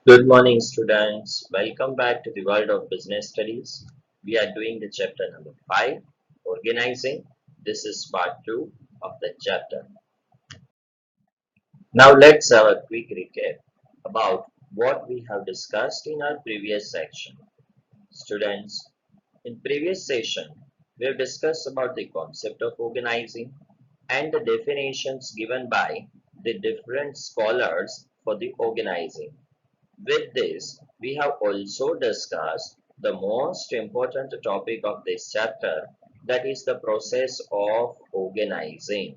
Good morning, students. Welcome back to the world of business studies. We are doing the chapter number 5, Organizing. This is part 2 of the chapter. Now, let's have a quick recap about what we have discussed in our previous section. Students, in previous session, we have discussed about the concept of organizing and the definitions given by the different scholars for the organizing. With this, we have also discussed the most important topic of this chapter, that is the process of organizing.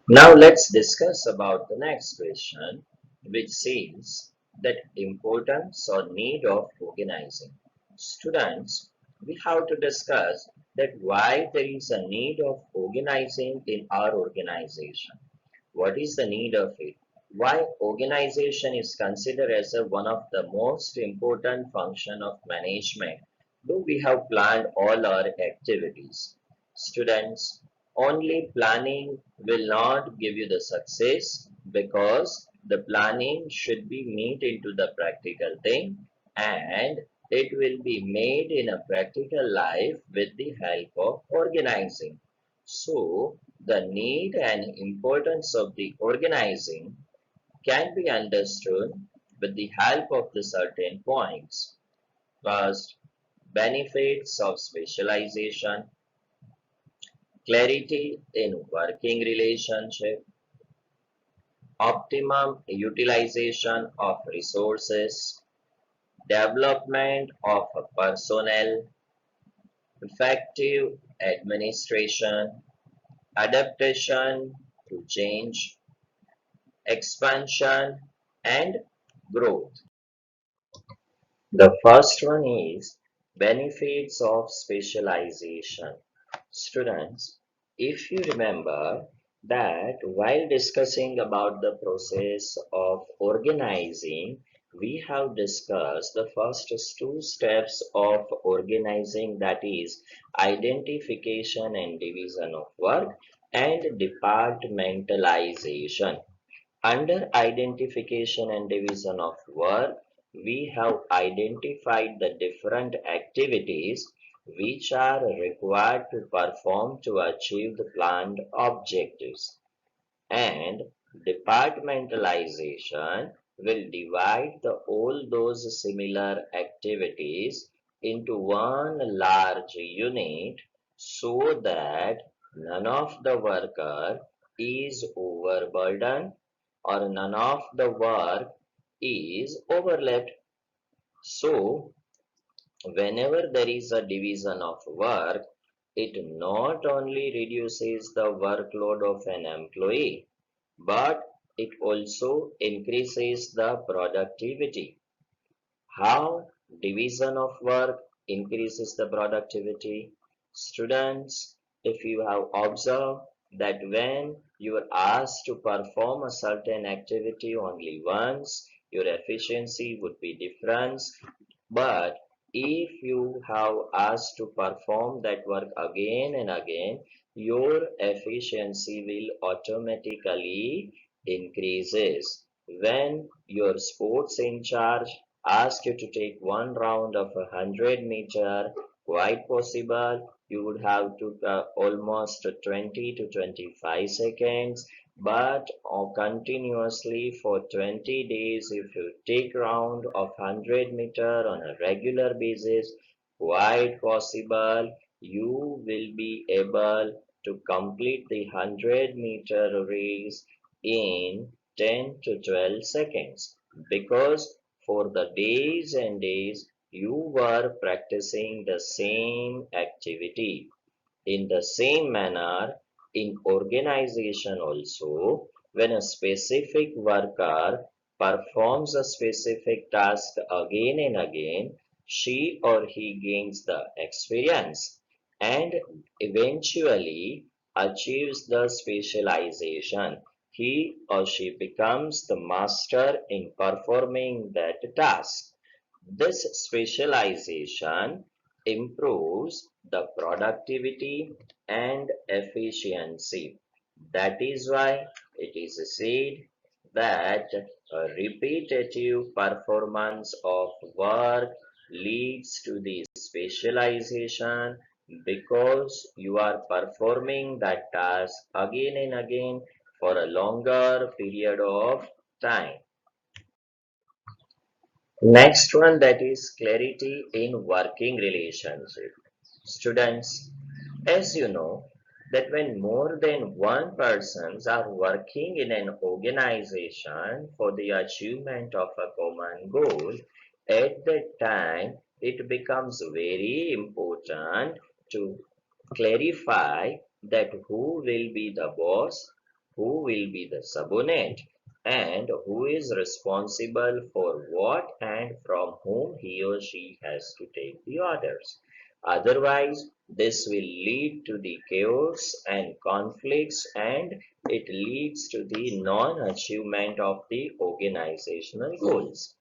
Now let's discuss about the next question, which says that importance or need of organizing. Students, we have to discuss that why there is a need of organizing in our organization. What is the need of it? Why organization is considered as one of the most important function of management, though we have planned all our activities. Students, only planning will not give you the success, because the planning should be made into the practical thing, and it will be made in a practical life with the help of organizing. So, the need and importance of the organizing can be understood with the help of the certain points. First, benefits of specialization, clarity in working relationship, optimum utilization of resources, development of personnel, effective administration, adaptation to change, expansion, and growth. The first one is benefits of specialization. Students, if you remember that while discussing about the process of organizing, we have discussed the first two steps of organizing, that is identification and division of work and departmentalization. Under identification and division of work, we have identified the different activities which are required to perform to achieve the planned objectives. And departmentalization will divide all those similar activities into one large unit, so that none of the worker is overburdened or none of the work is overlapped. So, whenever there is a division of work, it not only reduces the workload of an employee, but it also increases the productivity. How division of work increases the productivity? Students, if you have observed that when you are asked to perform a certain activity only once, your efficiency would be different. But if you have asked to perform that work again and again, your efficiency will automatically increases. When your sports in charge asks you to take one round of 100 meter, quite possible you would have to almost 20 to 25 seconds, but continuously for 20 days, if you take round of 100 meter on a regular basis, quite possible you will be able to complete the 100-meter race in 10 to 12 seconds, because for the days and days you were practicing the same activity. In the same manner, in organization also, when a specific worker performs a specific task again and again, she or he gains the experience and eventually achieves the specialization. He or she becomes the master in performing that task. This specialization improves the productivity and efficiency. That is why it is said that a repetitive performance of work leads to the specialization because you are performing that task again and again for a longer period of time. Next one, that is clarity in working relationship. Students, as you know, that when more than one persons are working in an organization for the achievement of a common goal, at that time it becomes very important to clarify that who will be the boss, who will be the subordinate, and who is responsible for what and from whom he or she has to take the orders. Otherwise, this will lead to the chaos and conflicts, and it leads to the non-achievement of the organizational goals.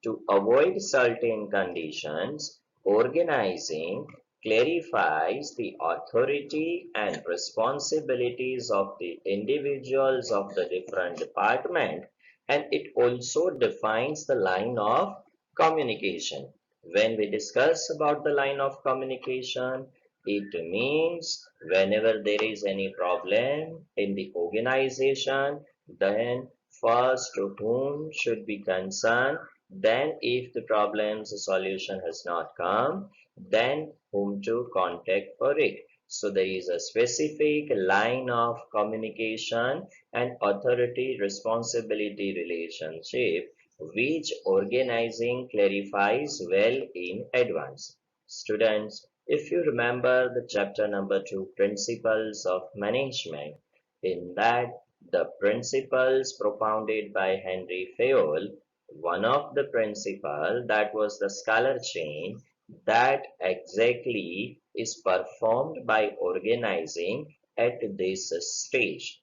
To avoid certain conditions, organizing clarifies the authority and responsibilities of the individuals of the different department, and it also defines the line of communication. When we discuss about the line of communication, it means whenever there is any problem in the organization, then first to whom should be concerned, then if the problem's solution has not come, then whom to contact for it. So there is a specific line of communication and authority responsibility relationship which organizing clarifies well in advance. Students, if you remember the chapter number 2, Principles of Management, in that the principles propounded by Henry Fayol, one of the principle that was the scalar chain, that exactly is performed by organizing at this stage.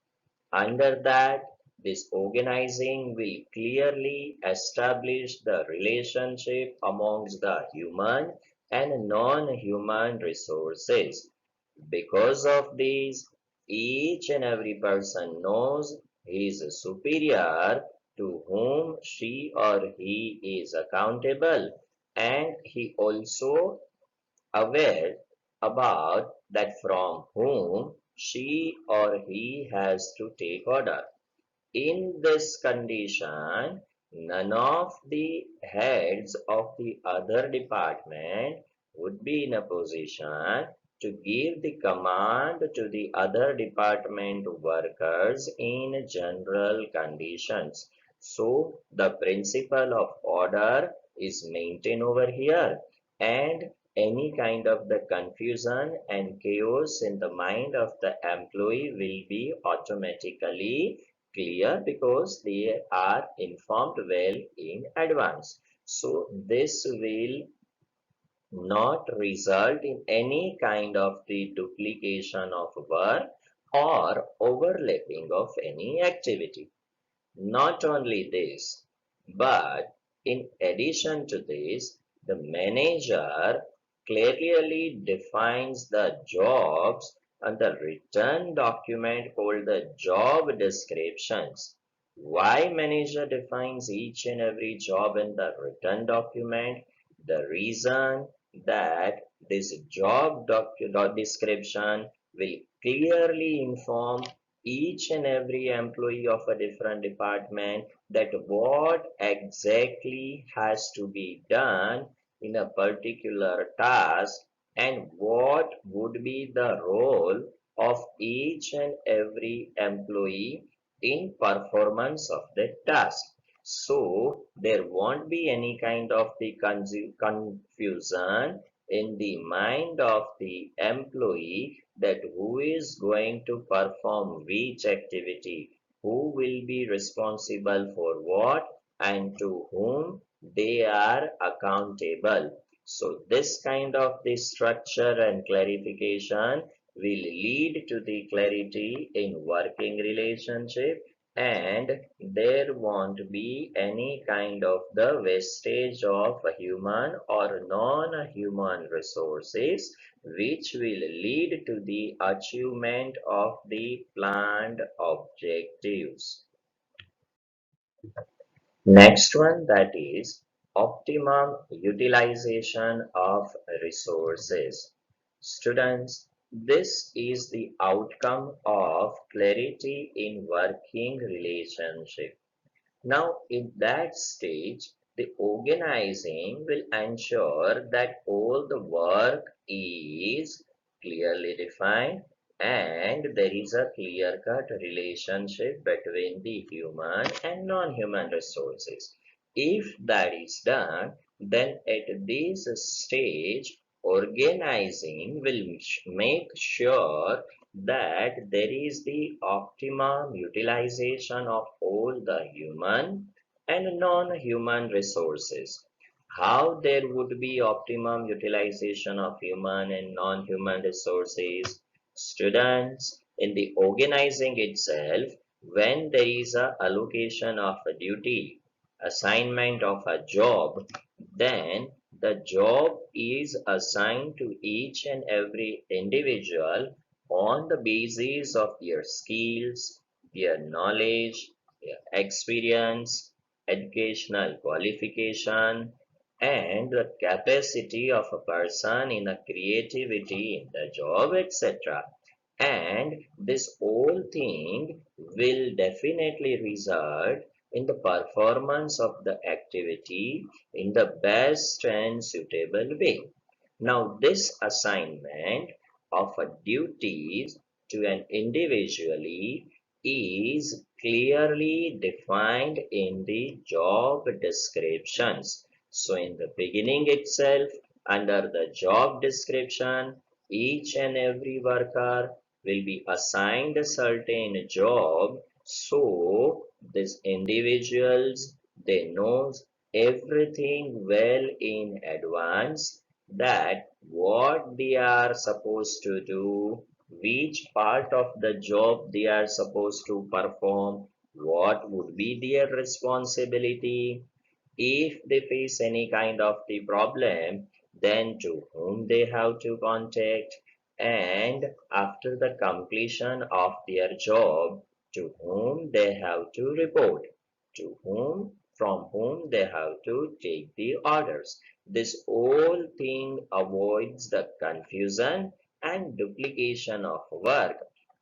Under that, this organizing will clearly establish the relationship amongst the human and non-human resources. Because of this, each and every person knows his superior to whom she or he is accountable, and he also aware about that from whom she or he has to take order. In this condition, none of the heads of the other department would be in a position to give the command to the other department workers in general conditions. So the principle of order is maintained over here, and any kind of the confusion and chaos in the mind of the employee will be automatically clear because they are informed well in advance. So this will not result in any kind of the duplication of work or overlapping of any activity. Not only this, but in addition to this, the manager clearly defines the jobs and the written document called the job descriptions. Why manager defines each and every job in the written document? The reason that this description will clearly inform each and every employee of a different department that what exactly has to be done in a particular task and what would be the role of each and every employee in performance of the task. So there won't be any kind of the confusion in the mind of the employee that who is going to perform which activity, who will be responsible for what, and to whom they are accountable. So this kind of the structure and clarification will lead to the clarity in working relationship, and there won't be any kind of the wastage of human or non-human resources which will lead to the achievement of the planned objectives. Next one, that is optimum utilization of resources. Students, this is the outcome of clarity in working relationship. Now, in that stage, the organizing will ensure that all the work is clearly defined and there is a clear-cut relationship between the human and non-human resources. If that is done, then at this stage, organizing will make sure that there is the optimum utilization of all the human and non-human resources. How there would be optimum utilization of human and non-human resources? Students, in the organizing itself, when there is a allocation of a duty, assignment of a job, then the job is assigned to each and every individual on the basis of their skills, their knowledge, their experience, educational qualification, and the capacity of a person in a creativity in the job, etc. And this whole thing will definitely result in the performance of the activity in the best and suitable way. Now, this assignment of a duties to an individually is clearly defined in the job descriptions. So, in the beginning itself, under the job description, each and every worker will be assigned a certain job. So, these individuals, they knows everything well in advance that what they are supposed to do, which part of the job they are supposed to perform, what would be their responsibility. If they face any kind of the problem, then to whom they have to contact, and after the completion of their job, to whom they have to report, to whom from whom they have to take the orders. This whole thing avoids the confusion and duplication of work,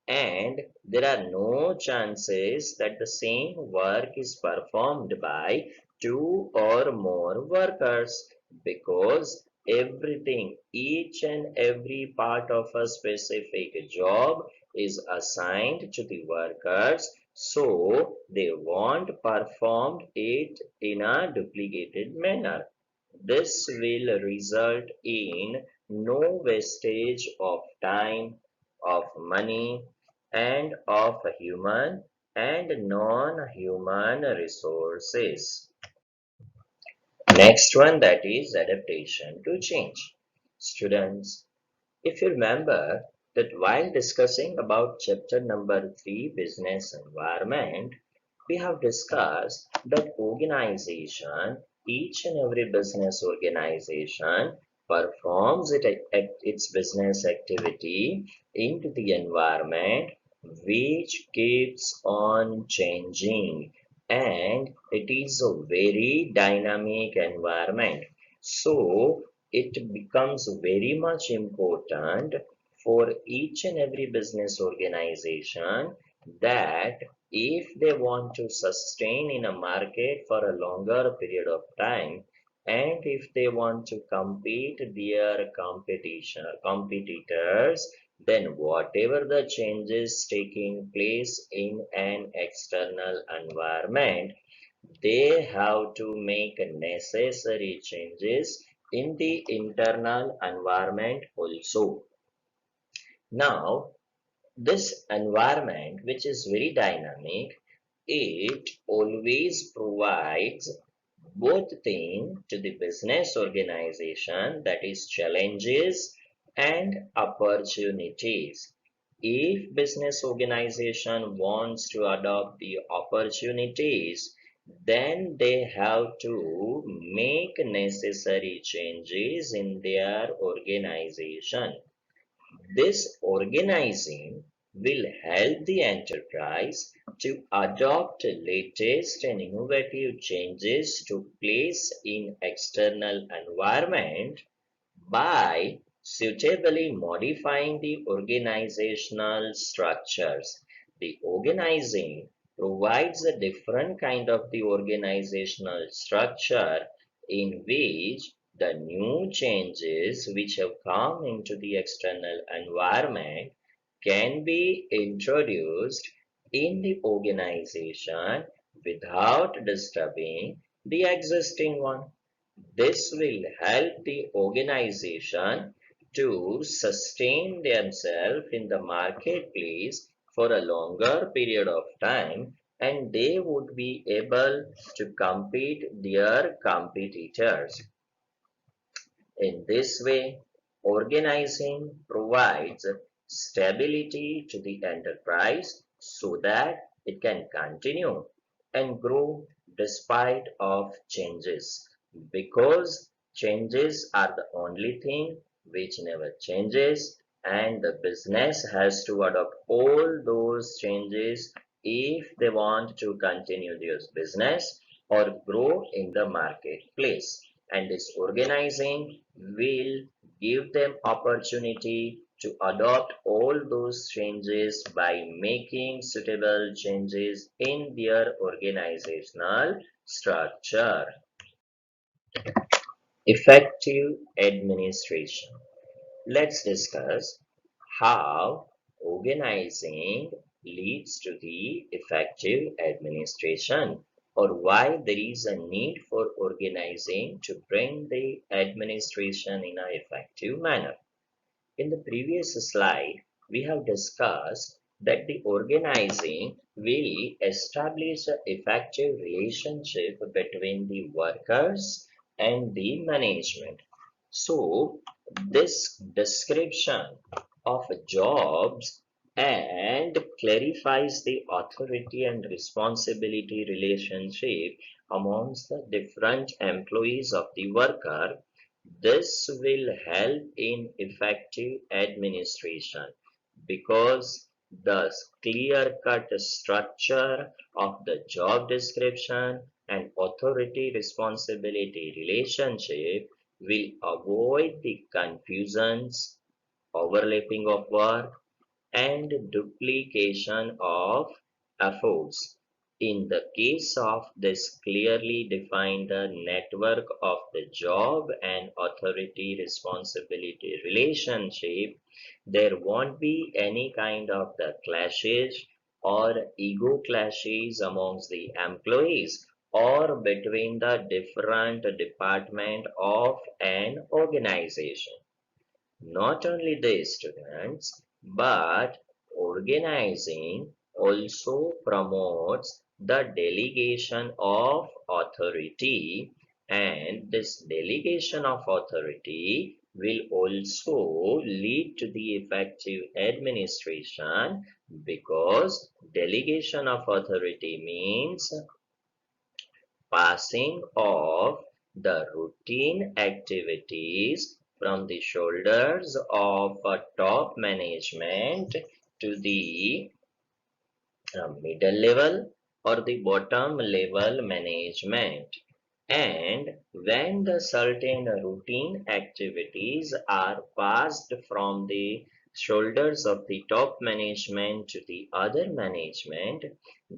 and there are no chances that the same work is performed by two or more workers, because everything, each and every part of a specific job is assigned to the workers, so they won't perform it in a duplicated manner. This will result in no wastage of time, of money, and of human and non-human resources. Next one, that is adaptation to change. Students, if you remember that while discussing about chapter number 3, business environment, we have discussed that organization, each and every business organization performs its business activity into the environment which keeps on changing, and it is a very dynamic environment. So it becomes very much important for each and every business organization that if they want to sustain in a market for a longer period of time, and if they want to compete their competitors, then whatever the changes taking place in an external environment, they have to make necessary changes in the internal environment also. Now, this environment, which is very dynamic, it always provides both thing to the business organization, that is challenges and opportunities. If business organization wants to adopt the opportunities, then they have to make necessary changes in their organization. This organizing will help the enterprise to adopt latest and innovative changes to place in external environment by suitably modifying the organizational structures. The organizing provides a different kind of the organizational structure in which the new changes which have come into the external environment can be introduced in the organization without disturbing the existing one. This will help the organization to sustain themselves in the marketplace for a longer period of time, and they would be able to compete their competitors. In this way, organizing provides stability to the enterprise so that it can continue and grow despite of changes, because changes are the only thing which never changes, and the business has to adopt all those changes if they want to continue their business or grow in the marketplace. And this organizing will give them opportunity to adopt all those changes by making suitable changes in their organizational structure. Effective administration. Let's discuss how organizing leads to the effective administration, or why there is a need for organizing to bring the administration in an effective manner. In the previous slide, we have discussed that the organizing will establish an effective relationship between the workers and the management. So, this description of jobs and clarifies the authority and responsibility relationship amongst the different employees of the worker. This will help in effective administration because the clear-cut structure of the job description and authority responsibility relationship will avoid the confusions, overlapping of work, and duplication of efforts. In the case of this clearly defined network of the job and authority responsibility relationship, there won't be any kind of the clashes or ego clashes amongst the employees or between the different department of an organization. Not only this, students, but organizing also promotes the delegation of authority, and this delegation of authority will also lead to the effective administration, because delegation of authority means passing of the routine activities from the shoulders of a top management to the middle level or the bottom level management. And when the certain routine activities are passed from the shoulders of the top management to the other management,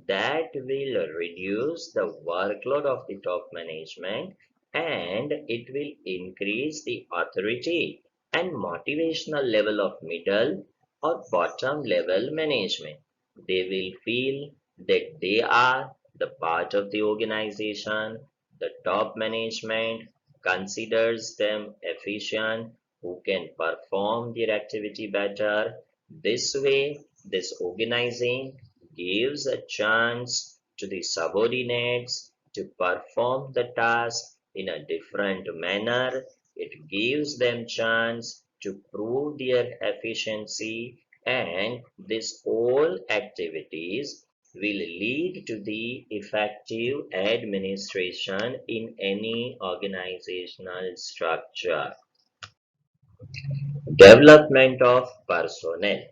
that will reduce the workload of the top management, and it will increase the authority and motivational level of middle or bottom level management. They will feel that they are the part of the organization. The top management considers them efficient, who can perform their activity better. This way, this organizing gives a chance to the subordinates to perform the task in a different manner. It gives them chance to prove their efficiency, and these all activities will lead to the effective administration in any organizational structure. Development of personnel.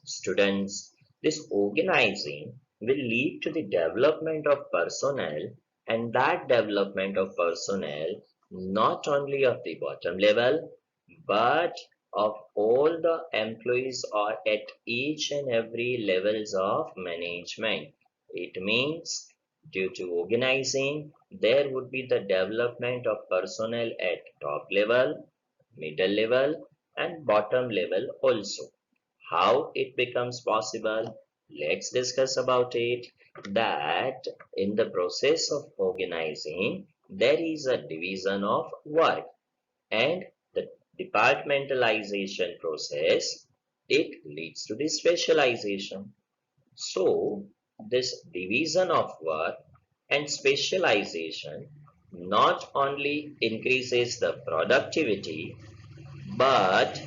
Students, this organizing will lead to the development of personnel, and that development of personnel not only of the bottom level but of all the employees are at each and every levels of management. It means due to organizing, there would be the development of personnel at top level, middle level, and bottom level also. How it becomes possible? Let's discuss about it. That in the process of organizing, there is a division of work, and the departmentalization process, it leads to the specialization. So this division of work and specialization not only increases the productivity, but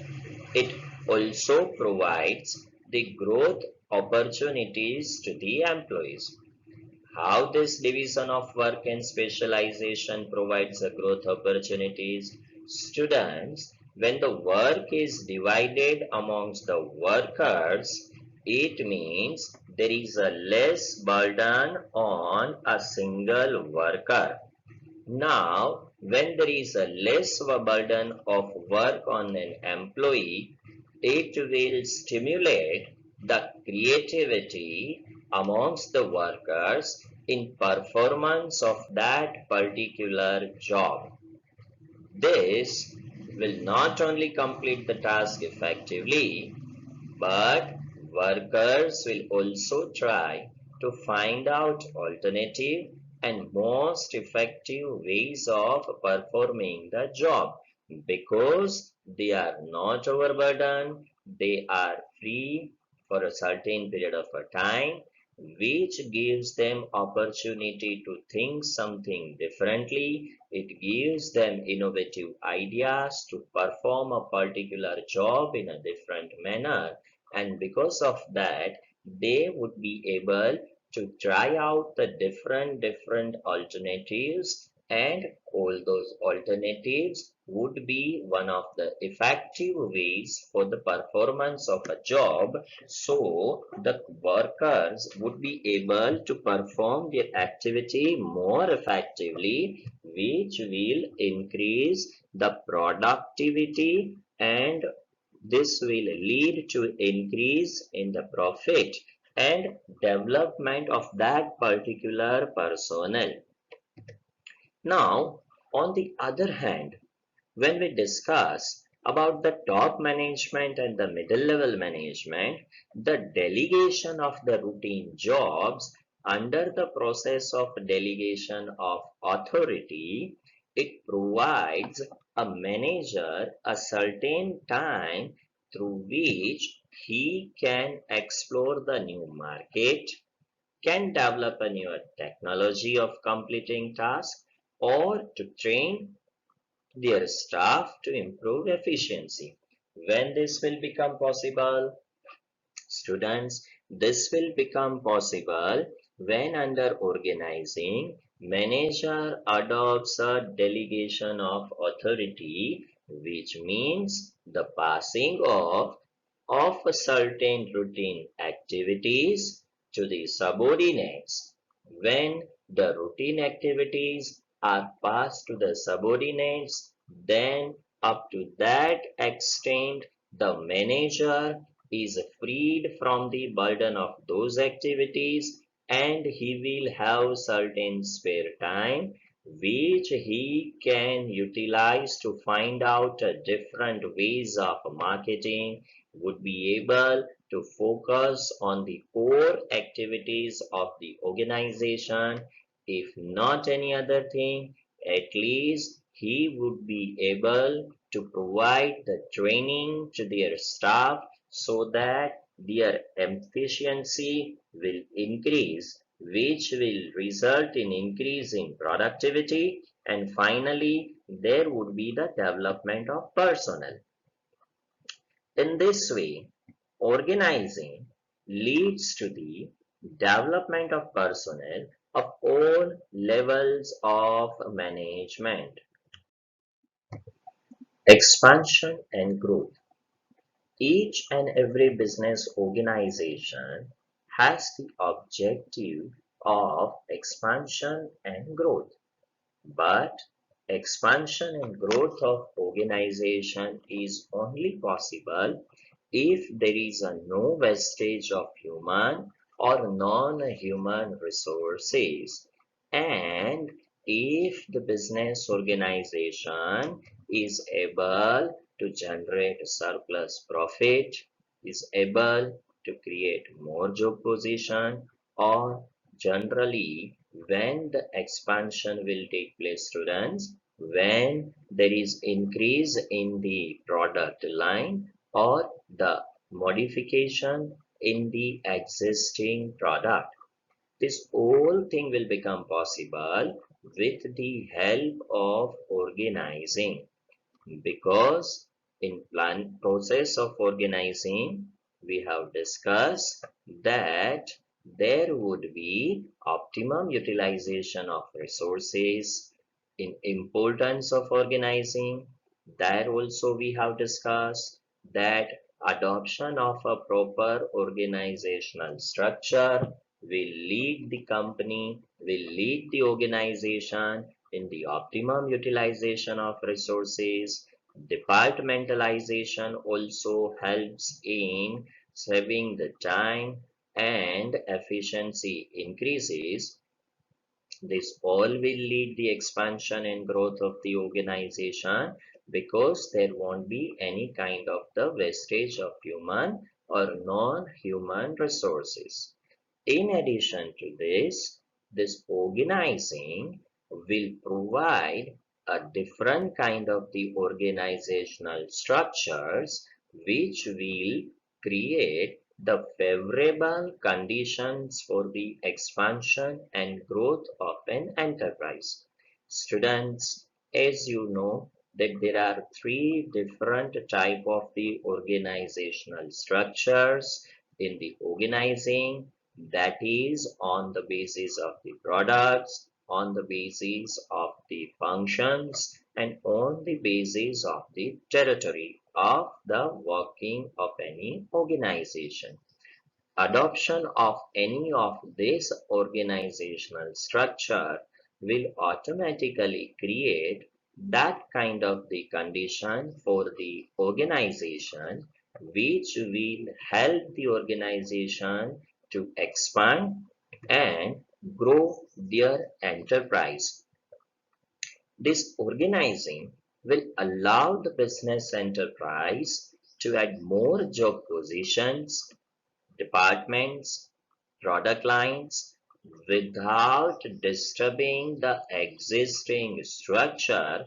it also provides the growth opportunities to the employees. How this division of work and specialization provides the growth opportunities? Students, when the work is divided amongst the workers, it means there is a less burden on a single worker. Now, when there is a less burden of work on an employee, it will stimulate the creativity amongst the workers in performance of that particular job. This will not only complete the task effectively, but workers will also try to find out alternative and most effective ways of performing the job, because they are not overburdened, they are free for a certain period of a time, which gives them opportunity to think something differently. It gives them innovative ideas to perform a particular job in a different manner, and because of that they would be able to try out the different alternatives, and all those alternatives would be one of the effective ways for the performance of a job, so the workers would be able to perform their activity more effectively, which will increase the productivity, and this will lead to increase in the profit and development of that particular personnel. Now, on the other hand, when we discuss about the top management and the middle level management, the delegation of the routine jobs under the process of delegation of authority, it provides a manager a certain time through which he can explore the new market, can develop a newer technology of completing tasks, or to train their staff to improve efficiency. When this will become possible, students, this will become possible when under organizing, manager adopts a delegation of authority, which means the passing of a certain routine activities to the subordinates. When the routine activities are passed to the subordinates, then up to that extent the manager is freed from the burden of those activities, and he will have certain spare time which he can utilize to find out different ways of marketing, would be able to focus on the core activities of the organization. If not any other thing, at least he would be able to provide the training to their staff so that their efficiency will increase, which will result in increase in productivity, and finally there would be the development of personnel. In this way, organizing leads to the development of personnel of all levels of management. Expansion and growth. Each and every business organization has the objective of expansion and growth. But expansion and growth of organization is only possible if there is a no wastage of human or non-human resources, and if the business organization is able to generate surplus profit, is able to create more job position, or generally when the expansion will take place, students, when there is increase in the product line or the modification in the existing product. This whole thing will become possible with the help of organizing, because in plan process of organizing we have discussed that there would be optimum utilization of resources. In importance of organizing, there also we have discussed that adoption of a proper organizational structure will lead the company, will lead the organization in the optimum utilization of resources. Departmentalization also helps in saving the time and efficiency increases. This all will lead the expansion and growth of the organization, because there won't be any kind of the wastage of human or non-human resources. In addition to this, this organizing will provide a different kind of the organizational structures which will create the favorable conditions for the expansion and growth of an enterprise. Students, as you know, that there are three different type of the organizational structures in the organizing, that is on the basis of the products, on the basis of the functions, and on the basis of the territory of the working of any organization. Adoption of any of this organizational structure will automatically create that kind of the condition for the organization which will help the organization to expand and grow their enterprise. This organizing will allow the business enterprise to add more job positions, departments, product lines without disturbing the existing structure,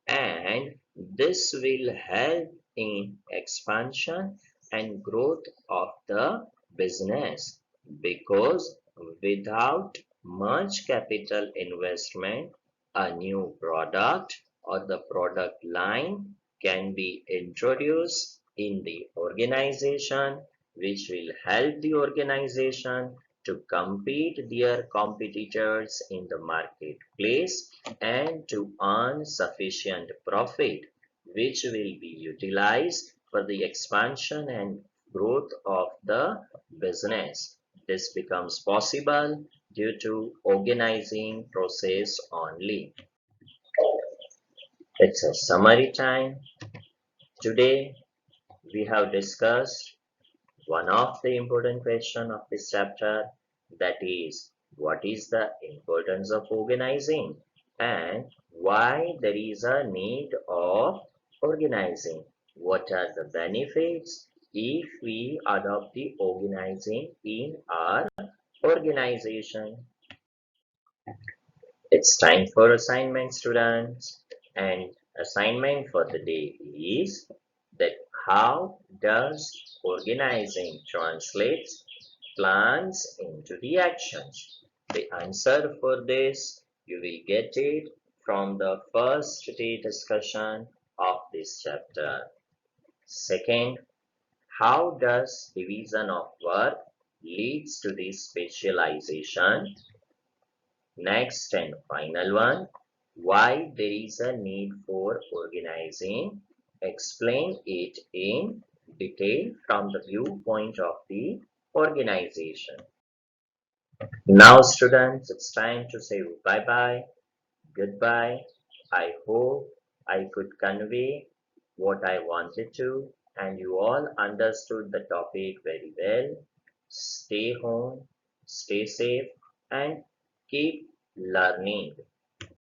and this will help in expansion and growth of the business, because without much capital investment a new product or the product line can be introduced in the organization, which will help the organization to compete their competitors in the marketplace and to earn sufficient profit, which will be utilized for the expansion and growth of the business. This becomes possible due to organizing process only. It's a summary time. Today we have discussed one of the important question of this chapter, that is, what is the importance of organizing and why there is a need of organizing. What are the benefits if we adopt the organizing in our organization? It's time for assignment, students, and assignment for the day is that how does organizing translate plans into the actions? The answer for this you will get it from the first day discussion of this chapter. Second, how does division of work leads to the specialization? Next and final one, why there is a need for organizing. Explain it in detail from the viewpoint of the organization. Now, students, it's time to say bye bye, goodbye. I hope I could convey what I wanted to, and you all understood the topic very well. Stay home, stay safe, and keep learning.